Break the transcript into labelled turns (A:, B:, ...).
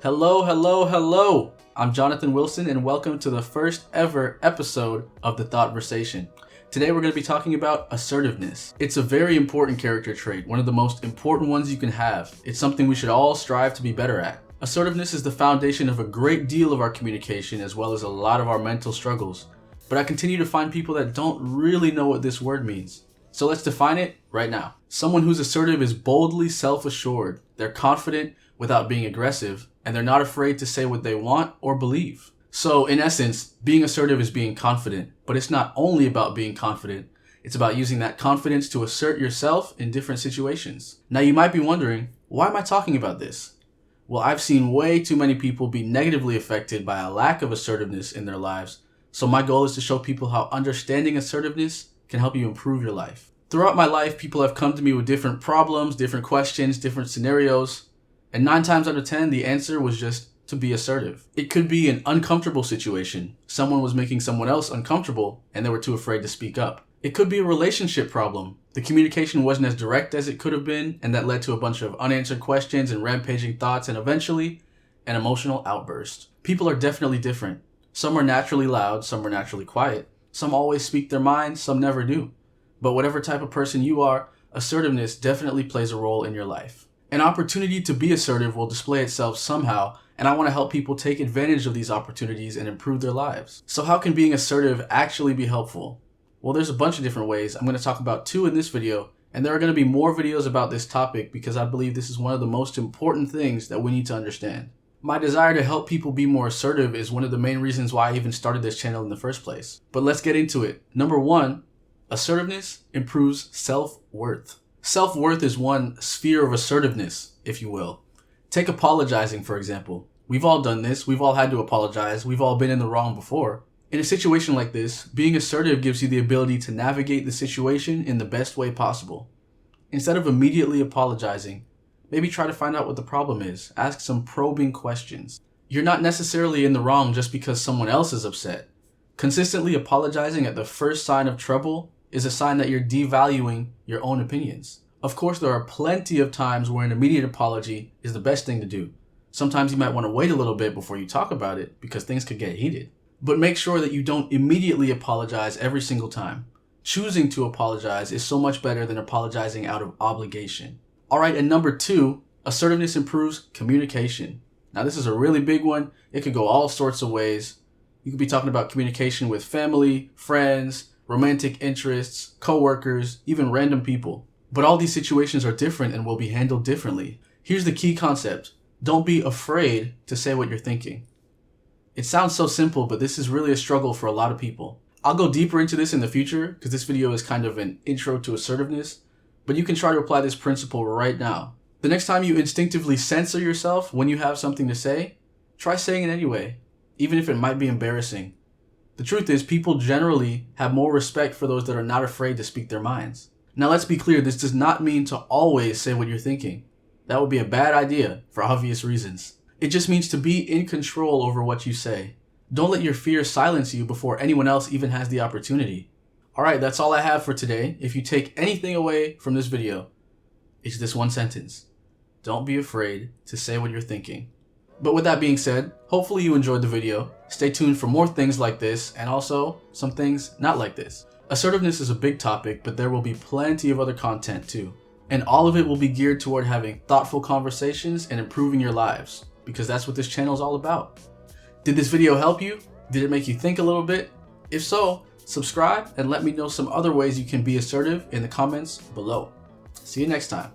A: Hello, hello, hello. I'm Jonathan Wilson and welcome to the first ever episode of The Thoughtversation. Today we're going to be talking about assertiveness. It's a very important character trait, one of the most important ones you can have. It's something we should all strive to be better at. Assertiveness is the foundation of a great deal of our communication as well as a lot of our mental struggles. But I continue to find people that don't really know what this word means. So let's define it right now. Someone who's assertive is boldly self-assured. They're confident without being aggressive, and they're not afraid to say what they want or believe. So in essence, being assertive is being confident, but it's not only about being confident, it's about using that confidence to assert yourself in different situations. Now you might be wondering, why am I talking about this? Well, I've seen way too many people be negatively affected by a lack of assertiveness in their lives, so my goal is to show people how understanding assertiveness can help you improve your life. Throughout my life, people have come to me with different problems, different questions, different scenarios, and 9 times out of 10, the answer was just to be assertive. It could be an uncomfortable situation. Someone was making someone else uncomfortable and they were too afraid to speak up. It could be a relationship problem. The communication wasn't as direct as it could have been, and that led to a bunch of unanswered questions and rampaging thoughts and eventually an emotional outburst. People are definitely different. Some are naturally loud, some are naturally quiet. Some always speak their minds, some never do. But whatever type of person you are, assertiveness definitely plays a role in your life. An opportunity to be assertive will display itself somehow, and I want to help people take advantage of these opportunities and improve their lives. So how can being assertive actually be helpful? Well, there's a bunch of different ways. I'm going to talk about 2 in this video, and there are going to be more videos about this topic because I believe this is one of the most important things that we need to understand. My desire to help people be more assertive is one of the main reasons why I even started this channel in the first place. But let's get into it. Number 1, assertiveness improves self-worth. Self-worth is one sphere of assertiveness, if you will. Take apologizing, for example. We've all done this. We've all had to apologize. We've all been in the wrong before. In a situation like this, being assertive gives you the ability to navigate the situation in the best way possible. Instead of immediately apologizing, maybe try to find out what the problem is. Ask some probing questions. You're not necessarily in the wrong just because someone else is upset. Consistently apologizing at the first sign of trouble is a sign that you're devaluing your own opinions. Of course, there are plenty of times where an immediate apology is the best thing to do. Sometimes you might want to wait a little bit before you talk about it because things could get heated. But make sure that you don't immediately apologize every single time. Choosing to apologize is so much better than apologizing out of obligation. Alright, and number 2, assertiveness improves communication. Now this is a really big one. It could go all sorts of ways. You could be talking about communication with family, friends, romantic interests, coworkers, even random people. But all these situations are different and will be handled differently. Here's the key concept. Don't be afraid to say what you're thinking. It sounds so simple, but this is really a struggle for a lot of people. I'll go deeper into this in the future because this video is kind of an intro to assertiveness, but you can try to apply this principle right now. The next time you instinctively censor yourself when you have something to say, try saying it anyway, even if it might be embarrassing. The truth is, people generally have more respect for those that are not afraid to speak their minds. Now let's be clear, this does not mean to always say what you're thinking. That would be a bad idea for obvious reasons. It just means to be in control over what you say. Don't let your fear silence you before anyone else even has the opportunity. Alright, that's all I have for today. If you take anything away from this video, it's this one sentence. Don't be afraid to say what you're thinking. But with that being said, hopefully you enjoyed the video. Stay tuned for more things like this and also some things not like this. Assertiveness is a big topic, but there will be plenty of other content too. And all of it will be geared toward having thoughtful conversations and improving your lives, because that's what this channel is all about. Did this video help you? Did it make you think a little bit? If so, subscribe and let me know some other ways you can be assertive in the comments below. See you next time.